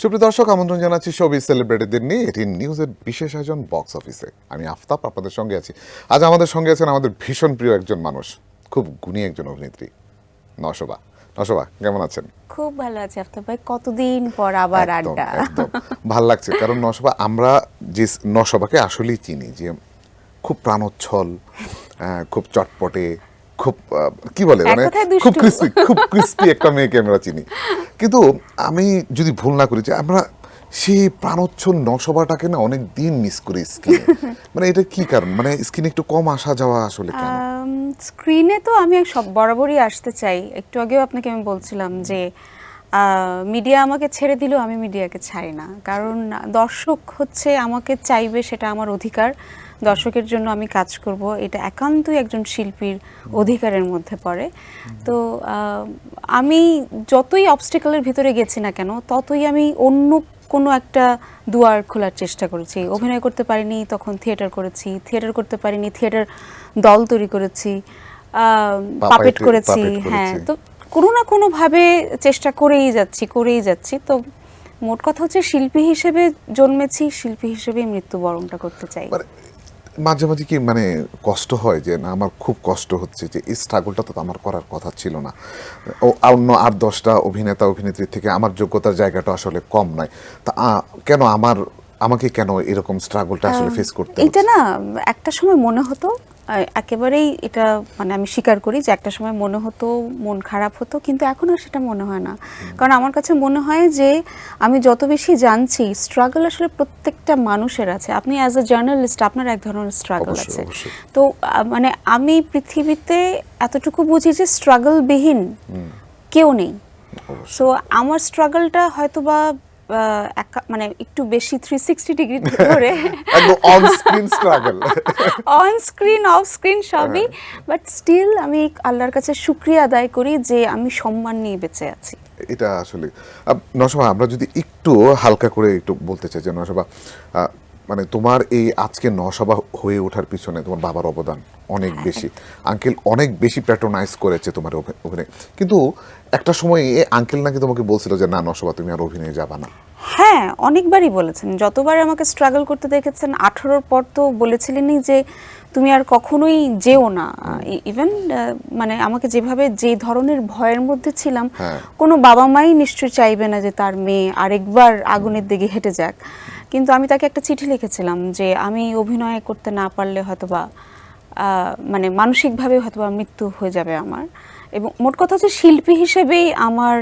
সুপ্রিয় দর্শক, আমন্ত্রণ জানাচ্ছি শোবিজ সেলিব্রিটিদের নিয়ে এটি নিউজের বিশেষ আয়োজন বক্স অফিসে। আমি আফতাব আপনাদের সঙ্গে আছি। আজ আমাদের সঙ্গে আছেন আমাদের ভীষণ প্রিয় একজন মানুষ, খুব গুণী একজন অভিনেত্রী, নশোবা। নশোবা, কেমন আছেন? খুব ভালো আছি আফতাব ভাই, কতদিন পর আবার একদম আড্ডা। একদম ভাল লাগছে, কারণ নশোবা, আমরা যে নশোবাকে আসলেই চিনি যে খুব প্রাণোচ্ছল, খুব চটপটে, খুব কি বলে, এক মানে কথায় খুব দুষ্টু। ক্রিস্পি একটা মেয়েকে আমরা চিনি। কিন্তু আমি যদি ভুল না করি যে আমরা সেই প্রাণোচ্ছল নশোবাটাকে না অনেক দিন মিস করি স্ক্রিনে। মানে এটা কি কারণ, মানে স্ক্রিনে একটু কম আসা যাওয়া আসলে কেন? স্ক্রিনে তো আমি সব বরাবরই আসতে চাই। একটু আগেও আপনাকে আমি বলছিলাম যে মিডিয়া আমাকে ছেড়ে দিলেও আমি মিডিয়াকে ছাড়ি না, কারণ দর্শক হচ্ছে আমাকে চাইবে, সেটা আমার অধিকার। দর্শকের জন্য আমি কাজ করব, এটা একান্তই একজন শিল্পীর অধিকারের মধ্যে পড়ে। তো আমি যতই অবস্টেকলের ভিতরে গেছি না কেন, ততই আমি অন্য কোনো একটা দুয়ার খোলার চেষ্টা করেছি। অভিনয় করতে পারিনি, তখন থিয়েটার করেছি। থিয়েটার করতে পারিনি, থিয়েটার দল তৈরি করেছি, পাপেট করেছি। হ্যাঁ, তো কোনো না কোনোভাবে চেষ্টা করেই যাচ্ছি। তো মোট কথা হচ্ছে, শিল্পী হিসেবে জন্মেছি, শিল্পী হিসেবে মৃত্যুবরণটা করতে চাই। মাঝে মাঝে কি মানে কষ্ট হয় যে না, আমার খুব কষ্ট হচ্ছে যে এই স্ট্রাগলটা তো আমার করার কথা ছিল না, ও অন্য 8-10টা অভিনেতা অভিনেত্রীর থেকে আমার যোগ্যতার জায়গাটা আসলে কম নয়, তা কেন আমাকে কেন এরকম স্ট্রাগলটা আসলে ফেস করতে এটা হচ্ছে? না, একটা সময় মনে হতো, একেবারেই এটা মানে আমি স্বীকার করি যে একটা সময় মনে হতো, মন খারাপ হতো, কিন্তু এখন আর সেটা মনে হয় না। কারণ আমার কাছে মনে হয় যে আমি যত বেশি জানছি, স্ট্রাগল আসলে প্রত্যেকটা মানুষের আছে। আপনি অ্যাজ এ জার্নালিস্ট, আপনার এক ধরনের স্ট্রাগল অবশ্যই আছে। অবশ্যই। তো মানে আমি পৃথিবীতে এতটুকু বুঝি যে স্ট্রাগলবিহীন কেউ নেই। অবশ্যই। সো আমার স্ট্রাগলটা হয়তোবা মানে একটু বেশি 360 ডিগ্রি ধরে একদম on screen struggle. On screen off screen সবই, বাট স্টিল আমি আল্লাহর কাছে শুকরিয়া আদায় করি যে আমি সম্মান নিয়ে বেঁচে আছি। এটা আসলে নশোবা, আমরা যদি একটু হালকা করে একটু বলতে চাই যে নশোবা, মানে তোমার এই আজকে নশোবা হয়ে ওঠার পিছনে তোমার বাবার অবদান অনেক বেশি। আঙ্কেল অনেক বেশি প্যাট্রোনাইজ করেছে তোমার অভিনয়, কিন্তু একটা সময় আঙ্কেল নাকি তোমাকে বলছিল যে না নশোবা, তুমি আর অভিনয়ে যাবা না। হ্যাঁ, অনেকবারই বলেছেন। যতবার আমাকে স্ট্রাগল করতে দেখেছেন, 18-র পর তো বলেছিলেনই যে তুমি আর কখনোই যেও না। ইভেন মানে আমাকে যেভাবে, যে ধরনের ভয়ের মধ্যে ছিলাম, হ্যাঁ। কোনো বাবা মাই নিশ্চয়ই চাইবে না যে তার মেয়ে আরেকবার আগুনের দিকে হেঁটে যাক। কিন্তু আমি তাকে একটা চিঠি লিখেছিলাম যে আমি অভিনয় করতে না পারলে হয়তোবা মানে মানসিকভাবে হয়তোবা মৃত্যু হয়ে যাবে আমার। এবং মোট কথা হচ্ছে, শিল্পী হিসেবেই আমার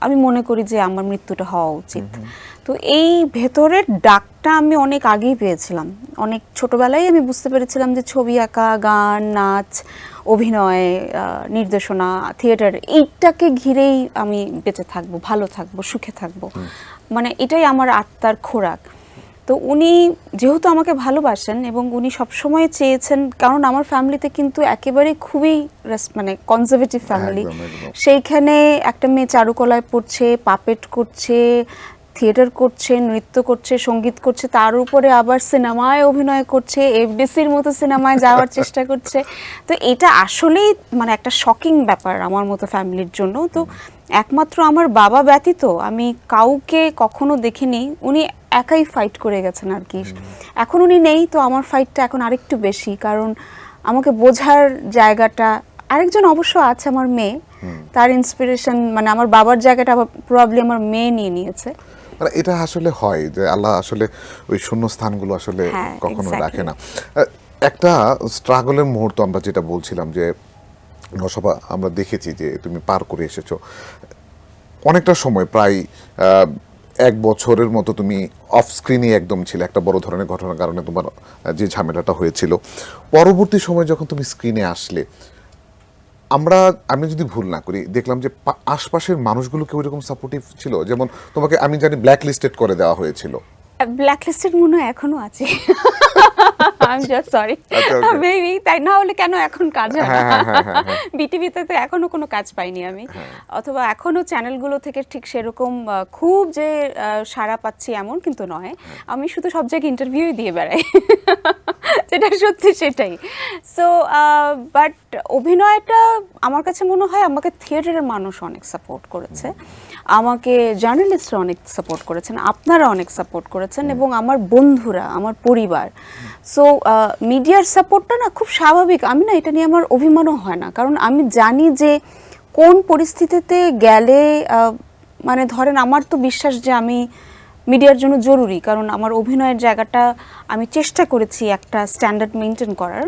আমি মনে করি যে আমার মৃত্যুটা হওয়া উচিত। তো এই ভেতরের ডাকটা আমি অনেক আগেই পেয়েছিলাম। অনেক ছোটবেলায় আমি বুঝতে পেরেছিলাম যে ছবি আঁকা, গান, নাচ, অভিনয়, নির্দেশনা, থিয়েটার, এইটাকে ঘিরেই আমি বেঁচে থাকবো, ভালো থাকবো, সুখে থাকবো। মানে এটাই আমার আত্মার খোরাক। তো উনি যেহেতু আমাকে ভালোবাসেন এবং উনি সবসময় চেয়েছেন, কারণ আমার ফ্যামিলিতে কিন্তু একেবারে খুবই মানে কনজারভেটিভ ফ্যামিলি। একদম একদম। সেইখানে একটা মেয়ে চারুকলায় পড়ছে, পাপেট করছে, থিয়েটার করছে, নৃত্য করছে, সঙ্গীত করছে, তার উপরে আবার সিনেমায় অভিনয় করছে, এফডিসির মতো সিনেমায় যাওয়ার চেষ্টা করছে। তো এটা আসলেই মানে একটা শকিং ব্যাপার আমার মতো ফ্যামিলির জন্য। তো একমাত্র আমার বাবা ব্যতীত আমি কাউকে কখনো দেখিনি। উনি একাই ফাইট করে গেছেন আর কি। এখন উনি নেই, তো আমার ফাইটটা এখন আরেকটু বেশি, কারণ আমাকে বোঝার জায়গাটা আরেকজন অবশ্য আছে, আমার মেয়ে। তার ইন্সপিরেশন, মানে আমার বাবার জায়গাটা প্রবাবলি আমার মেয়ে নিয়ে নিয়েছে। মানে এটা আসলে হয় যে আল্লাহ আসলে ওই শূন্য স্থানগুলো আসলে হ্যাঁ, কখনো exactly. রাখে না। একটা স্ট্রাগলের মুহূর্ত আমরা যেটা বলছিলাম যে নশোবা, আমরা দেখেছি যে তুমি পার করে এসেছো অনেকটা সময়, প্রায় 1 বছরের মতো তুমি অফ স্ক্রিনে একদম ছিলে, একটা বড় ধরনের ঘটনার কারণে তোমার যে ঝামেলাটা হয়েছিল। পরবর্তী সময় যখন তুমি স্ক্রিনে আসলে, আমি যদি ভুল না করি, দেখলাম যে আশপাশের মানুষগুলো কেউ এরকম সাপোর্টিভ ছিল, যেমন তোমাকে আমি জানি ব্ল্যাক লিস্টেড করে দেওয়া হয়েছিল। ব্ল্যাক লিস্টেড মনে হয় এখনো আছে। আই এম জাস্ট সরি, আচ্ছা, ওকে। মেবি তাই না হলে কেন এখন কাজ হয় না? হ্যাঁ হ্যাঁ হ্যাঁ হ্যাঁ হ্যাঁ। বিটিভিতে তো এখনো কোনো কাজ পাইনি আমি, অথবা এখনো চ্যানেলগুলো থেকে ঠিক সেরকম খুব যে সাড়া পাচ্ছি এমন কিন্তু নয়। আমি শুধু সব জায়গায় ইন্টারভিউই দিয়ে বেড়াই, যেটা সত্যি সেটাই। সো বাট অভিনয়টা আমার কাছে মনে হয় আমাকে থিয়েটারের মানুষ অনেক সাপোর্ট করেছে। আমাকে জার্নালিস্টরা অনেক সাপোর্ট করেছেন, আপনারা অনেক সাপোর্ট করেছেন, এবং আমার বন্ধুরা, আমার পরিবার। সো মিডিয়ার সাপোর্টটা না খুব স্বাভাবিক, আমি না এটা নিয়ে আমার অভিমানও হয় না, কারণ আমি জানি যে কোন পরিস্থিতিতে গেলে মানে ধরেন আমার তো বিশ্বাস যে আমি মিডিয়ার জন্য জরুরি, কারণ আমার অভিনয়ের জায়গাটা আমি চেষ্টা করেছি একটা স্ট্যান্ডার্ড মেনটেন করার,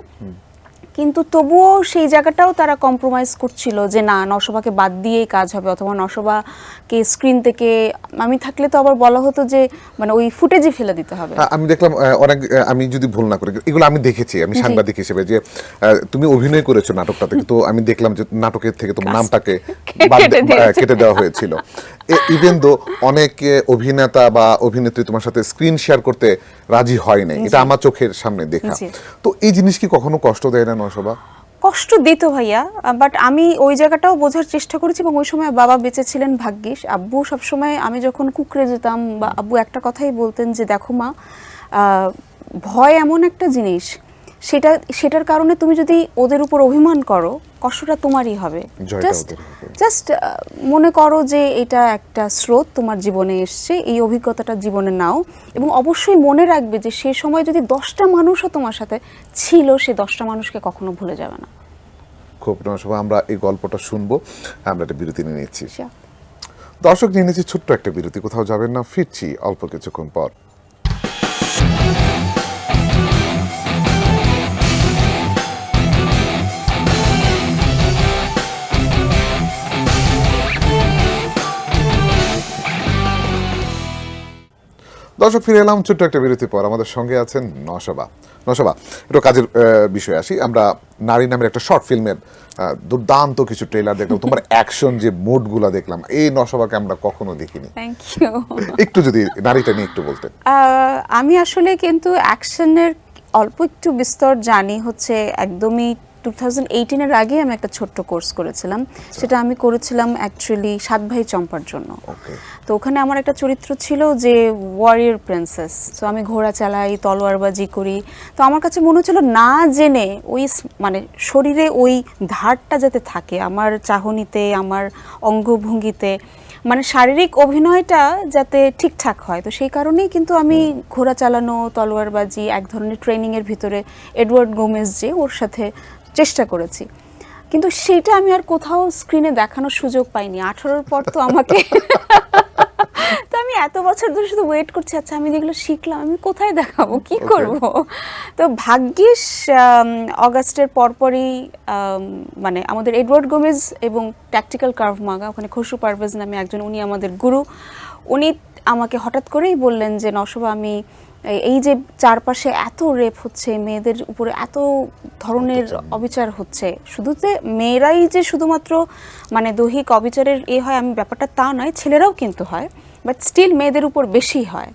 কিন্তু তবুও সেই জায়গাটাও তারা কম্প্রোমাইজ করছিল যে না, নশোবাকে বাদ দিয়েই কাজ হবে, অথবা নশোবাকে স্ক্রিন থেকে, আমি থাকলে তো আবার বলা হতো যে মানে ওই ফুটেজই ফেলে দিতে হবে। আমি দেখলাম অনেক, আমি যদি ভুল না করি, এগুলো আমি দেখেছি, আমি সাংবাদিক হিসেবে, যে তুমি অভিনয় করেছো নাটকটাতে, তো আমি দেখলাম যে নাটকের থেকে তোমার নামটাকে কেটে দেওয়া হয়েছিল। ইভেন দো অনেক অভিনেতা বা অভিনেত্রী তোমার সাথে স্ক্রিন শেয়ার করতে রাজি হয় নাই, এটা আমার চোখের সামনে দেখা। তো এই জিনিস কি কখনো কষ্ট দেয় না নশোবা? কষ্ট দিত ভাইয়া, বাট আমি ওই জায়গাটাও বোঝার চেষ্টা করেছি, এবং ওই সময় বাবা বেঁচে ছিলেন ভাগ্যিস। আব্বু সবসময়, আমি যখন কুকড়ে যেতাম বা আব্বু একটা কথাই বলতেন যে দেখো মা, ভয় এমন একটা জিনিস, সেটার কারণে তুমি যদি ওদের উপর অভিমান করো, কষ্টটা তোমারই হবে। জাস্ট মনে করো যে এটা একটা স্রোত তোমার জীবনে এসছে, এই অভিজ্ঞতাটা জীবনে নাও, এবং অবশ্যই মনে রাখবে যে সে সময় যদি 10টা মানুষও তোমার সাথে ছিল, সে 10টা মানুষকে কখনো ভুলে যাবে না। খুব নশোবা, আমরা এই গল্পটা শুনবো, আমরা একটা বিরতি নিয়ে নিচ্ছি। দর্শক, নিয়ে নিচ্ছি ছোট্ট একটা বিরতি, কোথাও যাবেন না, ফিরছি অল্প কিছুক্ষণ পর। দর্শক, ফিরে এলাম ছোট্ট একটা বিরতির পর। আমাদের সঙ্গে আছেন নশোবা। নশোবা, একটু কাজের বিষয়ে আসি। আমরা নারী নামের একটা শর্ট ফিল্মের দুর্দান্ত কিছু ট্রেলার দেখলাম, তোমার অ্যাকশন যে মুডগুলো দেখলাম, এই নশোবাকে আমরা কখনো দেখিনি। Thank you. একটু যদি নারীটা নিয়ে একটু বলতেন। আমি আসলে কিন্তু অ্যাকশনের অল্প একটু বিস্তর জানি, হচ্ছে একদমই 2018-এর আগে আমি একটা ছোট্ট কোর্স করেছিলাম, সেটা আমি করেছিলাম অ্যাকচুয়ালি 7 ভাই চম্পার জন্য। তো ওখানে আমার একটা চরিত্র ছিল যে ওয়ারিয়র প্রিন্সেস, তো আমি ঘোড়া চালাই, তলোয়ারবাজি করি। তো আমার কাছে মনে হচ্ছিল না জেনে ওই মানে শরীরে ওই ধারটা যাতে থাকে আমার চাহনিতে, আমার অঙ্গভঙ্গিতে, মানে শারীরিক অভিনয়টা যাতে ঠিকঠাক হয়। তো সেই কারণেই কিন্তু আমি ঘোড়া চালানো, তলোয়ারবাজি, এক ধরনের ট্রেনিংয়ের ভিতরে এডওয়ার্ড গোমেজ যে, ওর সাথে চেষ্টা করেছি, কিন্তু সেটা আমি আর কোথাও স্ক্রিনে দেখানোর সুযোগ পাইনি। 18-র পর তো আমাকে তো আমি এত বছর ধরে শুধু ওয়েট করছি, আচ্ছা আমি যেগুলো শিখলাম আমি কোথায় দেখাবো, কি করব। তো ভাগ্যিস অগাস্টের পরপরই মানে আমাদের এডওয়ার্ড গোমেজ এবং ট্যাকটিক্যাল কার্ভ মাগা, ওখানে খসরু পারভেজ নামে একজন, উনি আমাদের গুরু, উনি আমাকে হঠাৎ করেই বললেন যে নশোবা, আমি এই যে চারপাশে এত রেপ হচ্ছে, মেয়েদের উপরে এত ধরনের অবিচার হচ্ছে, শুধু যে মেয়েরাই যে শুধুমাত্র মানে দৈহিক অবিচারের হয় আমি ব্যাপারটা তা নয়, ছেলেরাও কিন্তু হয়, বাট স্টিল মেয়েদের উপর বেশি হয়।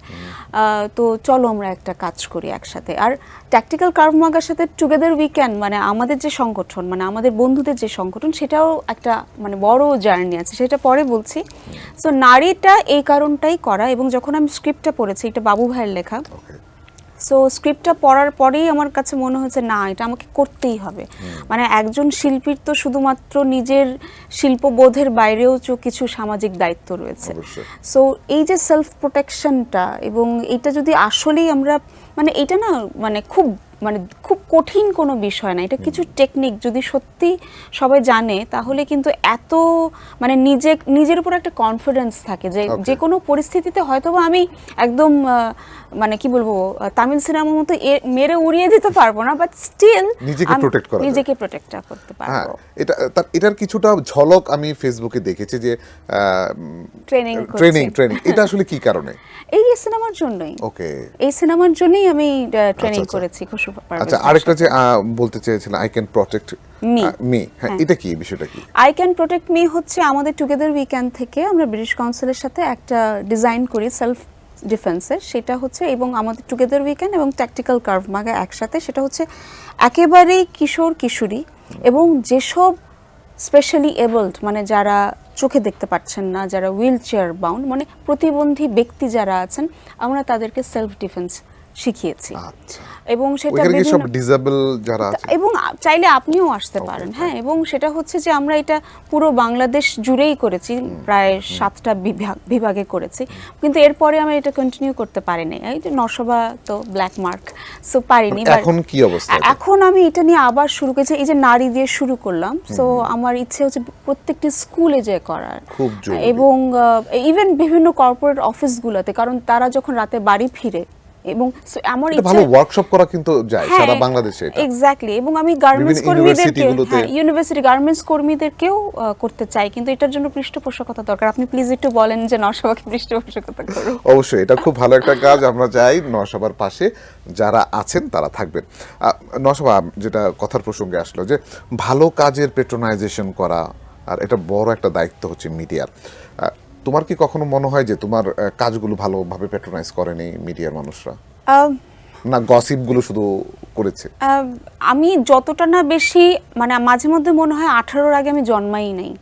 তো চলো আমরা একটা কাজ করি একসাথে। আর ট্যাকটিক্যাল কার্ভ মাগার সাথে টুগেদার উই ক্যান, মানে আমাদের যে সংগঠন, মানে আমাদের বন্ধুদের যে সংগঠন, সেটাও একটা মানে বড় জার্নি আছে, সেটা পরে বলছি। সো নারীটা এই কারণটাই করা, এবং যখন আমি স্ক্রিপ্টটা পড়েছি, এটা বাবু ভাইয়ের লেখা, সো স্ক্রিপ্টটা পড়ার পরেই আমার কাছে মনে হয়েছে না, এটা আমাকে করতেই হবে। মানে একজন শিল্পীর তো শুধুমাত্র নিজের শিল্পবোধের বাইরেও কিছু সামাজিক দায়িত্ব রয়েছে। সো এই যে সেলফ প্রোটেকশনটা, এবং এটা যদি আসলেই আমরা, মানে এটা না মানে খুব কঠিন কোনো বিষয় না, এটা কিছু টেকনিক যদি সত্যি সবাই জানে, তাহলে কিন্তু এত মানে নিজের উপর একটা কনফিডেন্স থাকে যে যে কোনো পরিস্থিতিতে হয়তোবা আমি একদম মানে কি বলবো, তামিল সিনেমার মতো মেরে উড়িয়ে দিতে পারবো না, বাট স্টিল নিজেকে প্রোটেক্ট করতে পারবো। এটার কিছুটা ঝলক আমি ফেসবুকে দেখেছি যে ট্রেনিং এটা আসলে কি কারণে? এই সিনেমার জন্যই, এই সিনেমার জন্যই আমি ট্রেনিং করেছি। আচ্ছা, আরেকটা যে বলতে চেয়েছিলাম, আই ক্যান প্রোটেক্ট মি, এটা কি, বিষয়টা কি? আই ক্যান প্রোটেক্ট মি হচ্ছে আমাদের টুগেদার উই ক্যান থেকে আমরা ব্রিটিশ কাউন্সিলের সাথে একটা ডিজাইন করি সেলফ ডিফেন্সের, সেটা হচ্ছে, এবং আমাদের টুগেদার উই ক্যান এবং ট্যাকটিক্যাল কার্ভ মাগা একসাথে, সেটা হচ্ছে একেবারেই কিশোর কিশোরী এবং যেসব স্পেশালি এবলড, মানে যারা চোখে দেখতে পাচ্ছেন না, যারা হুইল চেয়ার বাউন্ড, মানে প্রতিবন্ধী ব্যক্তি যারা আছেন, আমরা তাদেরকে সেলফ ডিফেন্স শিখিয়েছি। আচ্ছা, এবং সেটা ওইখানে কি সব বিভিন্ন ডিসেবল যারা আছে? এবং চাইলে আপনিও আসতে পারেন, হ্যাঁ। এবং সেটা হচ্ছে যে আমরা এটা পুরো বাংলাদেশ জুড়েই করেছি, প্রায় 7টা বিভাগে করেছি, কিন্তু এরপরে আমরা এটা কন্টিনিউ করতে পারিনি। এই যে নরসভা তো ব্ল্যাক মার্ক, সো পারিনি। এখন কি অবস্থা? এখন আমি এটা নিয়ে আবার শুরু করেছি, এই যে নারী দিয়ে শুরু করলাম। সো আমার ইচ্ছে হচ্ছে প্রত্যেকটি স্কুলে যে করার, খুব জরুরি। এবং ইভেন বিভিন্ন কর্পোরেট অফিসগুলোতে, কারণ তারা যখন রাতে বাড়ি ফিরে, এবং আমার এটা ইচ্ছা ভালো ওয়ার্কশপ করা কিন্তু যায় সারা বাংলাদেশে এটা। এক্স্যাক্টলি। এবং আমি গার্মেন্টস বিভিন্ন কর্মীদেরকে, ইউনিভার্সিটিগুলোতে। ইউনিভার্সিটি গার্মেন্টস কর্মীদেরকেও করতে চাই, কিন্তু এটার জন্য পৃষ্ঠপোষকতা দরকার। আপনি প্লিজ একটু বলেন যে নরসভাকে পৃষ্ঠপোষকতা করুন। অবশ্যই এটা খুব ভালো একটা কাজ, আমরা চাই নরসভার পাশে যারা আছেন তারা থাকবেন। নরসভা, যেটা কথার প্রসঙ্গে আসলো, যে ভালো কাজের পেট্রোনাইজেশন করা, আর এটা বড় একটা দায়িত্ব হচ্ছে মিডিয়ার। তোমার কি কখনো মনে হয় যে তোমার কাজগুলো ভালোভাবে পেট্রোনাইজ করেনি মিডিয়ার মানুষরা, না গসিপগুলো শুধু করেছে? আমি যতটা না বেশি, মানে মাঝে মধ্যে মনে হয় 18-র আগে আমি জন্মাই নাই,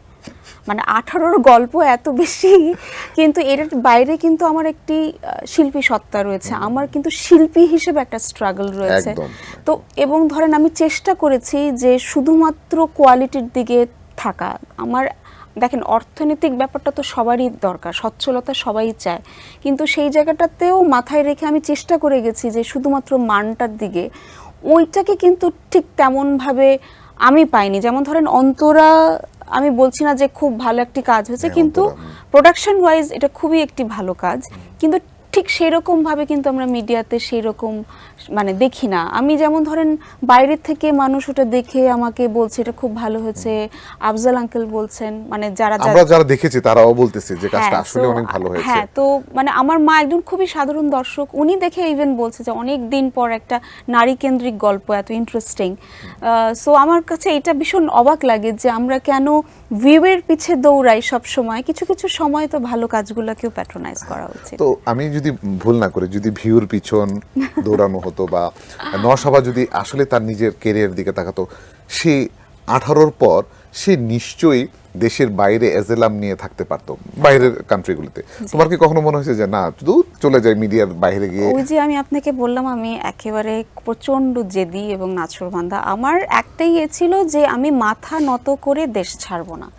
মানে 18-র গল্প এত বেশি, কিন্তু এর বাইরে কিন্তু আমার একটি শিল্পী সত্তা রয়েছে, আমার কিন্তু শিল্পী হিসেবে একটা স্ট্রাগল রয়েছে। একদম। তো এবং ধরেন আমি চেষ্টা করেছি যে শুধুমাত্র কোয়ালিটির দিকে থাকা। আমার দেখেন, অর্থনৈতিক ব্যাপারটা তো সবারই দরকার, সচ্ছলতা সবাই চায়, কিন্তু সেই জায়গাটাতেও মাথায় রেখে আমি চেষ্টা করে গেছি যে শুধুমাত্র মানটার দিকে, ওইটাকে কিন্তু ঠিক তেমনভাবে আমি পাইনি। যেমন ধরেন অন্তরা, আমি বলছি না যে খুব ভালো একটি কাজ হয়েছে, কিন্তু প্রোডাকশন ওয়াইজ এটা খুবই একটি ভালো কাজ, কিন্তু ঠিক সেরকম ভাবে কিন্তু আমরা মিডিয়াতে সেই রকম মানে দেখি না। আমি যেমন ধরেন বাইরের থেকে মানুষ ওটা দেখে আমাকে বলছে এটা খুব ভালো হয়েছে, আফজাল আঙ্কেল বলছেন, মানে আমরা যারা দেখেছি তারাও বলতেছে যে কাজটা হ্যাঁ, আসলে অনেক ভালো হয়েছে। হ্যাঁ, তো মানে আমার মা একজন খুবই সাধারণ দর্শক, উনি দেখে ইভেন বলছে যে অনেক দিন পর একটা নারী কেন্দ্রিক গল্প, এত ইন্টারেস্টিং। সো আমার কাছে এটা ভীষণ অবাক লাগে যে আমরা কেন ভিউয়ের পিছে দৌড়াই সব সময়, কিছু কিছু সময় তো ভালো কাজগুলোকেও প্যাট্রোনাইজ করা উচিত। তো আমি যদি ভুল না করে, যদি ভিউর পিছন দৌড়ানো হতো, বা নরসভা যদি আসলে তার নিজের কেরিয়ার দিকে তাকাতো, সে 18-র পর সে নিশ্চয়ই দেশের বাইরে এজেলাম নিয়ে থাকতে পারতো, বাইরের কান্ট্রিগুলোতে। তোমার কি কখনো মনে হয়েছে যে না, শুধু চলে যায় মিডিয়ার বাইরে গিয়ে? ওই যে আমি আপনাকে বললাম, আমি একেবারে প্রচন্ড জেদি এবং নাছোড়বান্দা। আমার একটাই ছিল যে আমি মাথা নত করে দেশ ছাড়বো না।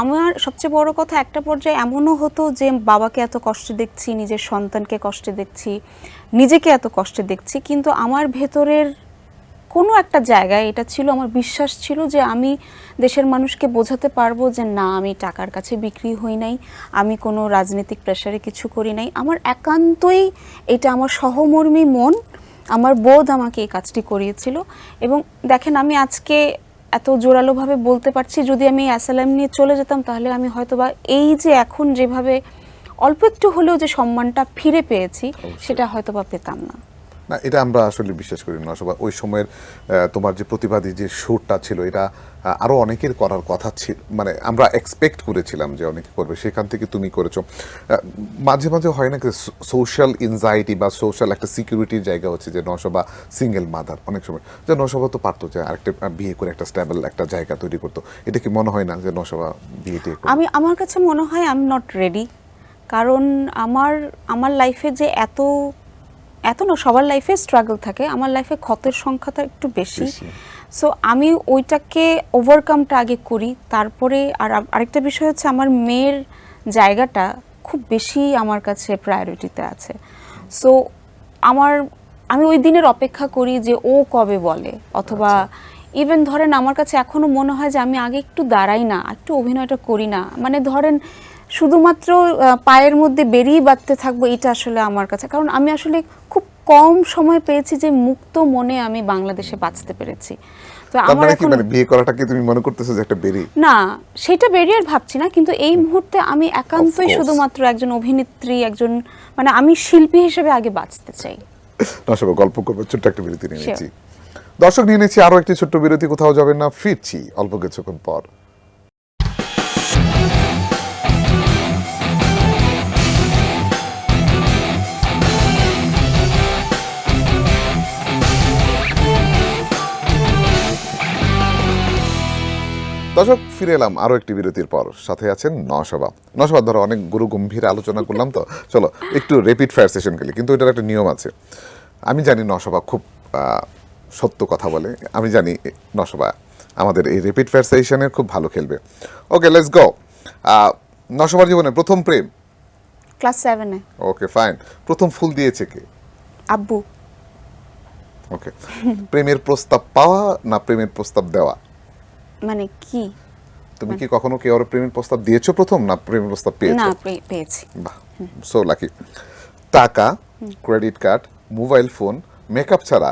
আমার সবচেয়ে বড় কথা, একটা পর্যায়ে এমনও হতো যে বাবাকে এত কষ্টে দেখছি, নিজের সন্তানকে কষ্টে দেখছি, নিজেকে এত কষ্টে দেখছি, কিন্তু আমার ভেতরের কোনো একটা জায়গায় এটা ছিল, আমার বিশ্বাস ছিল যে আমি দেশের মানুষকে বোঝাতে পারবো যে না, আমি টাকার কাছে বিক্রি হই নাই, আমি কোনো রাজনৈতিক প্রেশারে কিছু করি নাই, আমার একান্তই এটা আমার সহমর্মী মন, আমার বোধ আমাকে এই কাজটি করিয়েছিল। এবং দেখেন, আমি আজকে এত জোরালোভাবে বলতে পারছি, যদি আমি অ্যাসালাম নিয়ে চলে যেতাম তাহলে আমি হয়তোবা এই যে এখন যেভাবে অল্প একটু হলেও যে সম্মানটা ফিরে পেয়েছি, সেটা হয়তোবা পেতাম না। না, এটা আমরা আসলে বিশ্বাস করি না সবাই। ওই সময়ের তোমার যে প্রতিবাদী যে সুরটা ছিল, এটা আরো অনেকের করার কথা ছিল, মানে আমরা এক্সপেক্ট করেছিলাম যে অনেকে করবে, সেখান থেকে তুমি করেছো। মাঝে মাঝে হয় না সোশ্যাল এনজাইটি বা সোশ্যাল একটা সিকিউরিটির জায়গা হচ্ছে যে নরসভা সিঙ্গেল মাদার, অনেক সময় যে নরসভা তো পারতো যে আরেকটা বিয়ে করে একটা স্টেবল একটা জায়গা তৈরি করতো। এটা কি মনে হয় না যে নরসভা বিয়েটি? আমার কাছে মনে হয় আই এম নট রেডি, কারণ আমার লাইফে যে এত না, সবার লাইফে স্ট্রাগল থাকে, আমার লাইফে ক্ষতের সংখ্যাটা একটু বেশি। সো আমি ওইটাকে ওভারকামটা আগে করি, তারপরে আরেকটা বিষয় হচ্ছে আমার মেয়ের জায়গাটা খুব বেশি আমার কাছে প্রায়োরিটিতে আছে। সো আমি ওই দিনের অপেক্ষা করি যে ও কবে বলে, অথবা ইভেন ধরেন আমার কাছে এখনো মনে হয় যে আমি আগে একটু দাঁড়াই না, একটু অভিনয়টা করি না, মানে ধরেন শুধুমাত্র পায়ের মধ্যে বেরিয়ে বাঁধতে থাকবো, এটা আসলে আমার কাছে, কারণ আমি আসলে খুব কম সময় পেয়েছি যে মুক্ত মনে আমি বাংলাদেশে বাঁচতে পেরেছি। তো আমার এখন বিয়ে করাটাকে তুমি মনে করতেছো যে একটা বেরি? না, সেটা বেরিয়ার ভাবছি না, কিন্তু এই মুহূর্তে আমি একান্তই শুধুমাত্র একজন অভিনেত্রী, একজন মানে আমি শিল্পী হিসেবে আগে বাঁচতে চাই। নরসভা, গল্প করবো, ছোট্ট একটা বিরতি নিয়ে নিচ্ছি। দর্শক, নিয়ে নিচ্ছি আরো একটি ছোট্ট বিরতি, কোথাও যাবেন না, ফিরছি অল্প কিছুক্ষণ পর। দর্শক, ফিরে এলাম আরো একটি বিরতির পর, সাথে আছেন নরসভা। নরসভা, ধরো অনেক গুরু গম্ভীর আলোচনা করলাম, তো চলো একটু রেপিড ফায়ার সেশন খেলি, কিন্তু এটার একটা নিয়ম আছে। আমি জানি নশবা খুব সত্য কথা বলে, আমি জানি নশবা আমাদের এই রিপিট ফায়ার সেশনের খুব ভালো খেলবে। ওকে, লেটস গো। নশবার জীবনে প্রথম প্রেম? ক্লাস 7-এ। ওকে, ফাইন। প্রথম ফুল দিয়েছে কে? আব্বু। ওকে। প্রেমের প্রস্তাব পাওয়া না প্রেমের প্রস্তাব দেওয়া? মানে কি? তুমি কি কখনো কেউ প্রেমের প্রস্তাব দিয়েছো প্রথম, না প্রেমের প্রস্তাব না, পেয়েছো? পেয়েছি। বাহ, সো লাকি। টাকা, credit card, mobile phone, makeup ছাড়া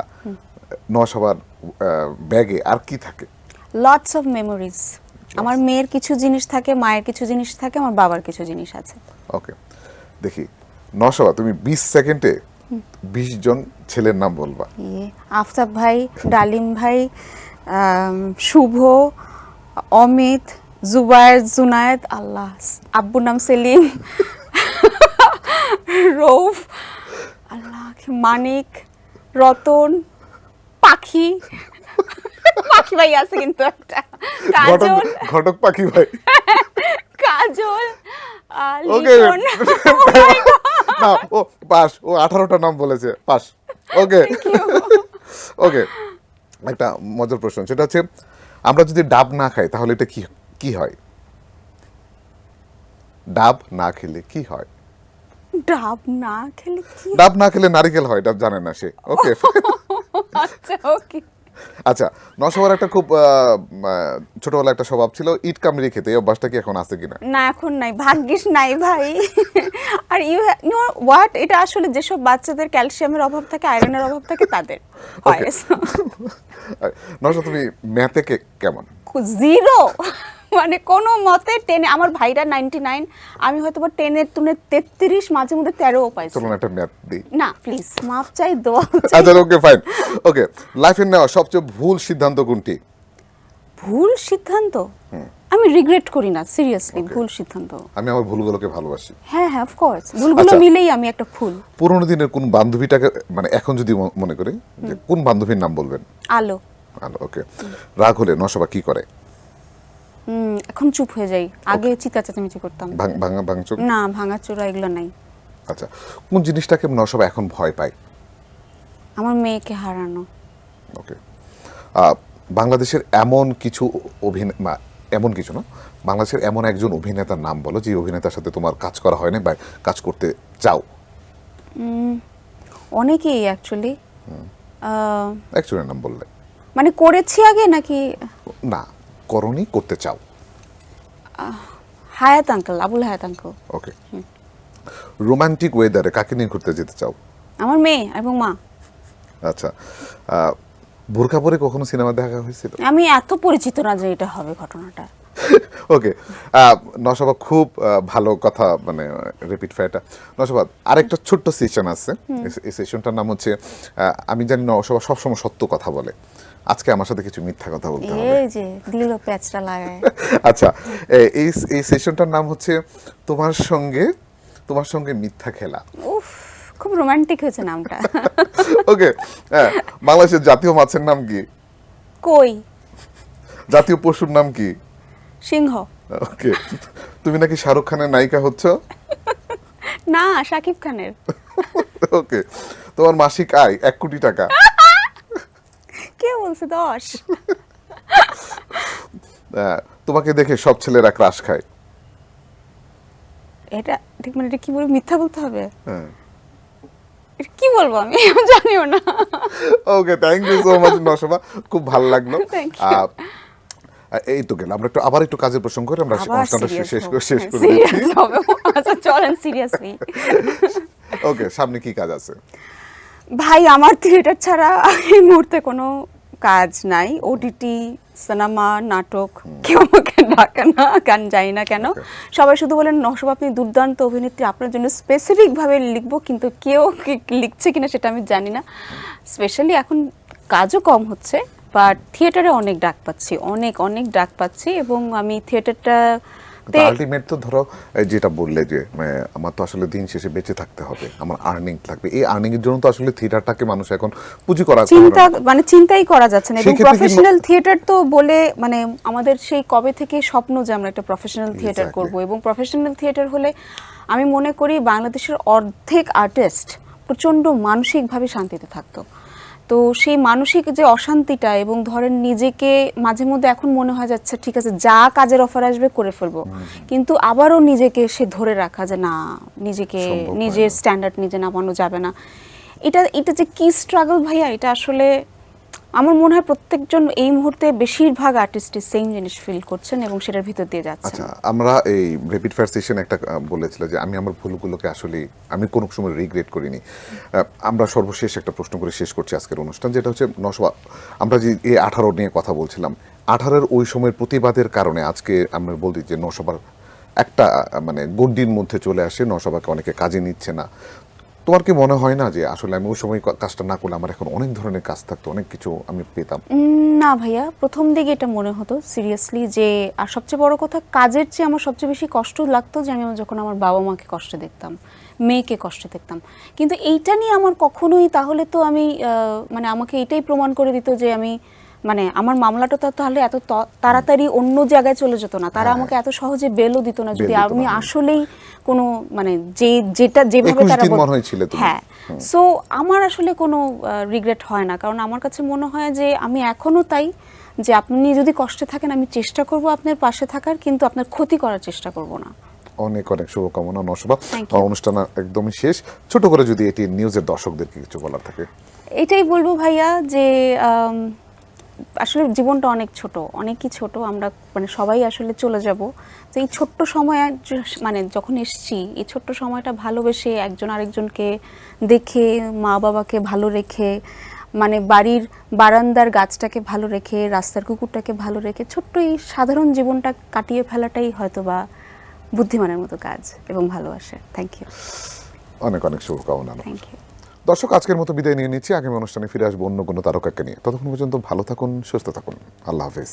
নশবার ব্যাগে আর কি থাকে? Lots of memories. আমার মেয়ের কিছু জিনিস থাকে, মায়ের কিছু জিনিস থাকে, আমার বাবার কিছু জিনিস আছে। ওকে, দেখি নশবা তুমি 20 সেকেন্ডে 20 জন ছেলের নাম বলবা। আফতাব ভাই, ডালিম ভাই, শুভ, অমিত, জুবায়ের, জুনায়েদ, আল্লাহ, আব্বুর নাম সেলিম, রৌফ, আল্লাহ, মানিক, রতন, পাখি। পাখি ভাই আছে কিন্তু একটা, কাজল, ঘটক পাখি ভাই। কাজল, ওকে, লিটন। না ও পাস, ও 18টা নাম বলেছে, পাস। ওকে ওকে, একটা মজার প্রশ্ন, সেটা হচ্ছে আমরা যদি ডাব না খাই তাহলে এটা কি কি হয়? ডাব না খেলে কি হয়? ডাব না খেলে কি? ডাব না খেলে নারকেল হয়, ডাব জানে না সে। ওকে আচ্ছা, ওকে। আচ্ছা, নশবার একটা খুব ছোটবেলা একটা স্বভাব ছিল ইট কামড়ি খেতে, এই অভ্যাসটা কি এখন আছে কিনা? না, এখন নাই, ভাগ্যিস নাই ভাই। আর ইউ নো হোয়াট, এটা আসলে যেসব বাচ্চাদের ক্যালসিয়ামের অভাব থাকে, আয়রনের অভাব থাকে, তাদের হয়। নশা, তুমি ম্যাথে কেমন? জিরো। মানে কোনো মতে 10-এ, আমার ভাইরা 99, আমি হয়তো বা 10-এর তুলে 33, মাঝে মধ্যে 13ও পাইছি। চলুন একটা ম্যাথ দিই। না প্লিজ, মাফ চাই, দোয়া চাই। আচ্ছা, ওকে ফাইন। ওকে, লাইফে নেওয়া সবচেয়ে ভুল সিদ্ধান্ত কোনটি? ভুল সিদ্ধান্ত? আমি রিগ্রেট করি না, সিরিয়াসলি, ভুল সিদ্ধান্ত। আমি আমার ভুলগুলোকে ভালোবাসি। হ্যাঁ হ্যাঁ, অফ কোর্স, ভুলগুলো আচ্ছা, মিলেই আমি একটা ফুল। পুরোনো দিনের কোন বান্ধবীটাকে, মানে এখন যদি মনে করি যে কোন বান্ধবীর নাম বলবেন? আলো। আলো। ওকে, রাগ হলে নশবা কি করে? এখন চুপ হয়ে যাই, আগে চিৎকা চেঁচামেচি করতাম। ভাঙচুর? না, ভাঙাচোরা এগুলো নাই। আচ্ছা, কোন জিনিসটাকে নশবা এখন ভয় পায়? আমার মেয়েকে হারানো। ওকে, বাংলাদেশের এমন কিছু এমন কিছু না, বাংলাদেশের এমন একজন অভিনেতার নাম বলো যে অভিনেতার সাথে তোমার কাজ করা হয়নি বা কাজ করতে চাও। অনেকেই অ্যাকচুয়ালি। একজনের নাম বললে। মানে করেছি আগে নাকি? না, করনি, করতে চাও। হায়াত আঙ্কেল, আবুল হায়াত আঙ্কেল। ওকে, রোমান্টিক ওয়েদারে কাকে নিয়ে ঘুরতে যেতে চাও? আমার মেয়ে এবং মা। আচ্ছা, বোরকা পরে কখনো সিনেমা দেখা হয়েছিল? আমি এত পরিচিত না যে এটা হবে ঘটনাটা। ওকে, নশবা খুব ভালো কথা, মানে রিপিট ফায়ারটা। নশবা আরেকটা ছোট্ট সেশন আছে, এই সেশনটার নাম হচ্ছে আমি জানি নশবা সবসময় সত্য কথা বলে, আজকে আমার সাথে কিছু মিথ্যা কথা বলতে হবে। এই যে দিল প্যাচটা লাগায়। আচ্ছা, এই সেশনটার নাম হচ্ছে তোমার সঙ্গে মিথ্যা খেলা। উফ, খুব রোমান্টিক হয়েছে নামটা। ওকে, বাংলাদেশের জাতীয় মাছের নাম কি? কই। জাতীয় পশুর নাম কি? সিংহ। ওকে, তুমি নাকি শাহরুখ খানের নায়িকা হচ্ছ? না, শাকিব খানের। ওকে, তোমার মাসিক আয় 1 কোটি টাকা। কে বলছে 10? তোমাকে দেখে সব ছেলেরা ক্রাশ খায়। এটা ঠিক, মানে এটা কি বলে, মিথ্যা বলতে হবে? হ্যাঁ। এটা কি বলবো আমি জানিও না। ওকে, থ্যাংক ইউ সো মাচ নশবা, খুব ভালো লাগলো। Thank you. এই তো গেল, আমরা আবার একটু কাজের প্রসঙ্গ করে আমরা আবার অনুষ্ঠানটা serious শেষ হবো। করে Serious দিচ্ছি। হবে। আচ্ছা চলেন সিরিয়াসলি। ওকে, সামনে কি কাজ আছে? ভাই, আমার থিয়েটার ছাড়া এই মুহূর্তে কোনো কাজ নাই। ওটিটি, সিনেমা, নাটক, কেউ আমাকে ডাকে না, গান যাই না কেন। সবাই শুধু বলেন নশবা আপনি দুর্দান্ত অভিনেত্রী, আপনার জন্য স্পেসিফিকভাবে লিখবো, কিন্তু কেউ লিখছে কিনা সেটা আমি জানি না। স্পেশালি এখন কাজও কম হচ্ছে, বাট থিয়েটারে অনেক ডাক পাচ্ছি, অনেক অনেক ডাক পাচ্ছি, এবং আমি থিয়েটারটা আলটিমেট তো ধরো যেটা বললে যে আমার তো আসলে দিন শেষে বেঁচে থাকতে হবে, আমার আর্নিং লাগবে, এই আর্নিং এর জন্য তো আসলে থিয়েটারটাকে মানুষ এখন পুঁজি করা চিন্তাই করা যাচ্ছে না। এবং সেক্ষেত্রে প্রফেশনাল থিয়েটার তো বলে, মানে আমাদের সেই কবে থেকে স্বপ্ন যে আমরা একটা প্রফেশনাল থিয়েটার করব, এবং প্রফেশনাল থিয়েটার হলে আমি মনে করি বাংলাদেশের অর্ধেক আর্টিস্ট প্রচণ্ড মানসিকভাবে শান্তিতে থাকতো। তো সেই মানসিক যে অশান্তিটা, এবং ধরেন নিজেকে মাঝে মধ্যে এখন মনে হয় যাচ্ছে ঠিক আছে যা কাজের অফার আসবে করে ফেলবো, কিন্তু আবারও নিজেকে সে ধরে রাখা যে না, নিজেকে সম্ভব হয় নিজের না। স্ট্যান্ডার্ড নিজে নামানো যাবে না। এটা যে কি স্ট্রাগল ভাইয়া, এটা আসলে আমার মনে হয় প্রত্যেকজন এই মুহূর্তে বেশিরভাগ আর্টিস্টই সেম জিনিস ফিল করছেন এবং সেটার ভিতর দিয়ে যাচ্ছেন। আচ্ছা, আমরা এই র্যাপিড ফায়ার সেশন একটা বলেছিল যে আমি আমার ভুলগুলোকে আসলে আমি কোনো সময় রিগ্রেট করিনি। আমরা সর্বশেষ একটা প্রশ্ন করে শেষ করছি আজকের অনুষ্ঠান, যেটা হচ্ছে নশবা, আমরা যে এই 18 নিয়ে কথা বলছিলাম, 18-এর ওই সময়ের প্রতিবাদের কারণে আজকে আমরা বলছি যে নশবার একটা মানে গণ্ডির মধ্যে চলে আসে, নশবাকে অনেকে কাজে নিচ্ছে না। তোমার কি মনে হয় না যে আসলে আমি ওই সময় কাজটা না করলে আমার এখন অনেক ধরনের কাজ থাকতো, অনেক কিছু আমি পেতাম? না ভাইয়া, প্রথম দিকে এটা মনে হতো সিরিয়াসলি যে, আর সবচেয়ে বড় কথা কাজের চেয়ে আমার সবচেয়ে বেশি কষ্ট লাগতো যে আমি যখন আমার বাবা মাকে কষ্ট দেখতাম, মেয়েকে কষ্ট দেখতাম। কিন্তু এইটা নিয়ে আমার কখনোই, তাহলে তো আমি মানে আমাকে এটাই প্রমাণ করে দিত যে আমি, মানে আমার মামলাটা তো তাহলে এত তাড়াতাড়ি অন্য জায়গায় চলে যেত না, তারা আমাকে এত সহজে বেলও দিত না যদি আমি আসলেই কোনো মানে যেটা যেভাবে 21 তারা দিন মনে হয়েছিল তুমি। হ্যাঁ। সো আমার আসলে কোনো রিগ্রেট হয় না, কারণ আমার কাছে মনে হয় যে আমি এখনো তাই, যে আপনি যদি কষ্টে থাকেন আমি চেষ্টা করব আপনার পাশে থাকার, কিন্তু আপনার ক্ষতি করার চেষ্টা করব না। অনেক অনেক শুভকামনা নশবা। Thank you. অনুষ্ঠান একদমই শেষ, ছোট করে যদি এটি নিউজের দর্শকদেরকে কিছু বলার থাকে। এটাই বলবো ভাইয়া যে আসলে জীবনটা অনেক ছোট, অনেকই ছোট, আমরা মানে সবাই আসলে চলে যাব। তো এই ছোট্ট সময় মানে যখন এসছি, এই ছোট্ট সময়টা ভালোবেসে একজন আরেকজনকে দেখে, মা বাবাকে ভালো রেখে, মানে বাড়ির বারান্দার গাছটাকে ভালো রেখে, রাস্তার কুকুরটাকে ভালো রেখে, ছোট্ট এই সাধারণ জীবনটা কাটিয়ে ফেলাটাই হয়তো বা বুদ্ধিমানের মতো কাজ এবং ভালোবাসে। Thank you. অনেক অনেক শুভকামনা। Thank you. দর্শক, আজকের মতো বিদায় নিয়ে নিচ্ছি। আগামী অনুষ্ঠানে ফিরে আসবো অন্য কোনো তারকাকে নিয়ে। ততক্ষণ পর্যন্ত ভালো থাকুন, সুস্থ থাকুন। আল্লাহ হাফেজ।